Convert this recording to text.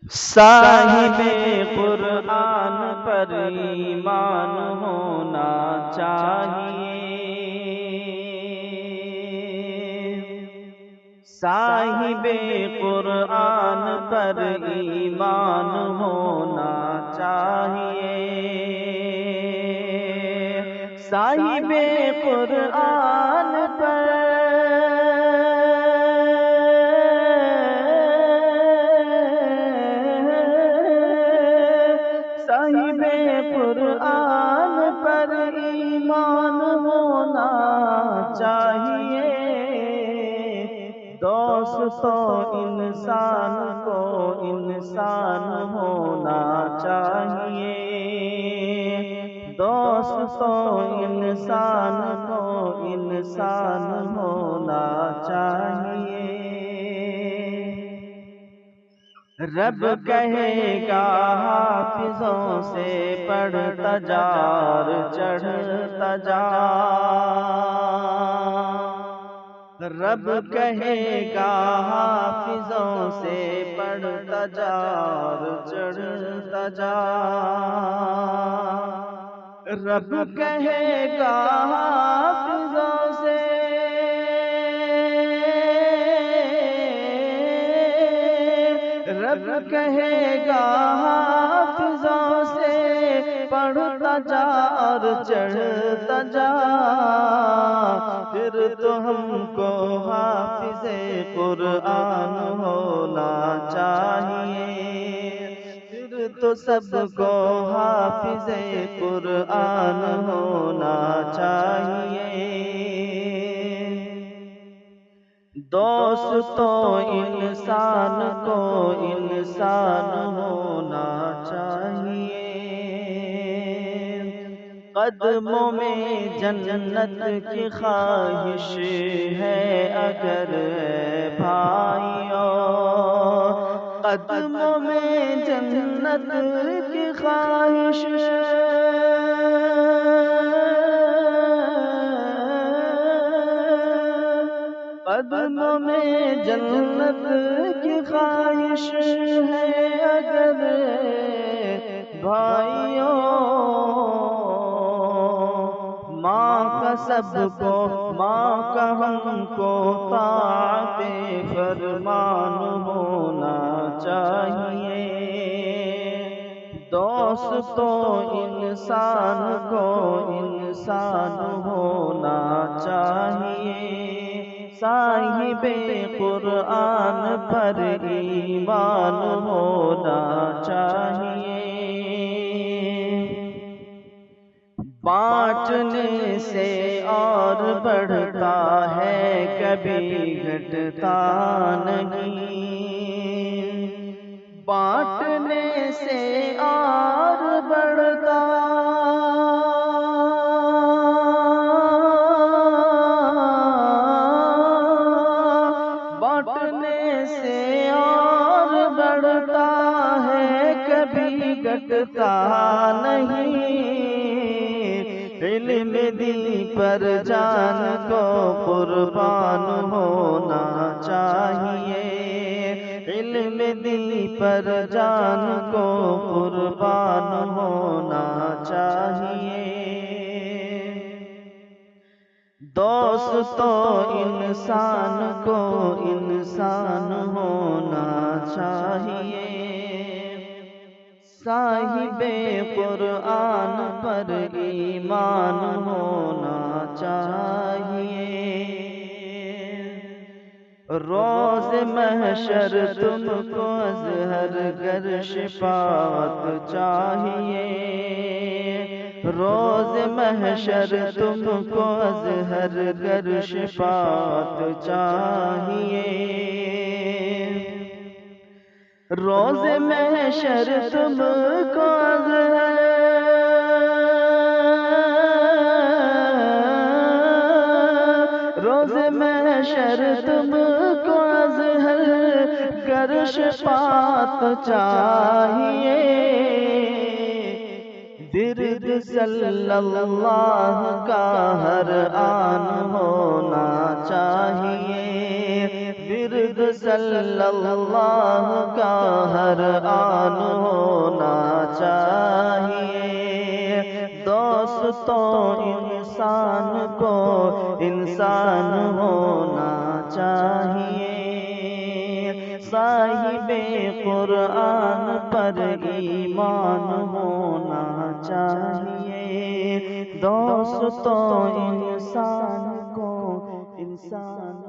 صاحب قرآن پر ایمان ہونا چاہیے، صاحب قرآن پر ایمان ہونا چاہیے، صاحب قرآن پر صاحب قرآن پر ایمان ہونا چاہیے، دوستو انسان کو انسان ہونا چاہیے، دوستو انسان کو انسان ہونا چاہیے۔ رب کہے گا حافظوں سے پڑھتا جا اور چڑھتا جا، رب کہے گا حافظوں سے پڑھتا جا اور چڑھتا جا، رب کہے گا حافظوں سے رب کہے گا حافظوں سے پڑھتا جا اور چڑھتا جا، پھر تو ہم کو حافظ قرآن ہونا چاہیے، پھر تو سب کو حافظ قرآن ہونا چاہیے۔ دوستو انسان کو انسان ہونا چاہیے، قدموں میں جنت کی خواہش ہے اگر بھائیو، قدموں میں جنت کی خواہش قدموں میں جنت کی خواہش ہے اگر بھائیوں، ماں کا سب کو ماں کا ہم کو طاعت فرمان ہونا چاہیے، دوستو انسان کو انسان ہونا چاہیے، صاحب قرآن پر ایمان ہونا چاہیے، بانٹنے سے اور بڑھتا ہے کبھی گھٹتا نہیں، بانٹنے سے اور بڑھتا بانٹنے سے اور بڑھتا ہے کبھی گھٹتا نہیں، علم دین پر جان کو قربان ہونا چاہیے، علم دین پر جان کو قربان ہونا چاہیے، دوستو انسان کو انسان ہونا چاہیے، صاحب قرآن پر ایمان ہونا چاہیے، روز محشر تم کو ازہر گر شفاعت چاہیے، روز محشر تم کو ازہر گر شفاعت چاہیے، روز محشر تم کو روز محشر تم کو ازہر گر شفاعت چاہیے، درد صلی اللہ کا ہر آن ہونا چاہیے، ورد صلی اللہ کا ہر آن ہونا چاہیے، دوستوں انسان کو انسان ہونا چاہیے، صاحب قرآن پر ایمان ہونا چاہیے، دوستوں انسان کو انسان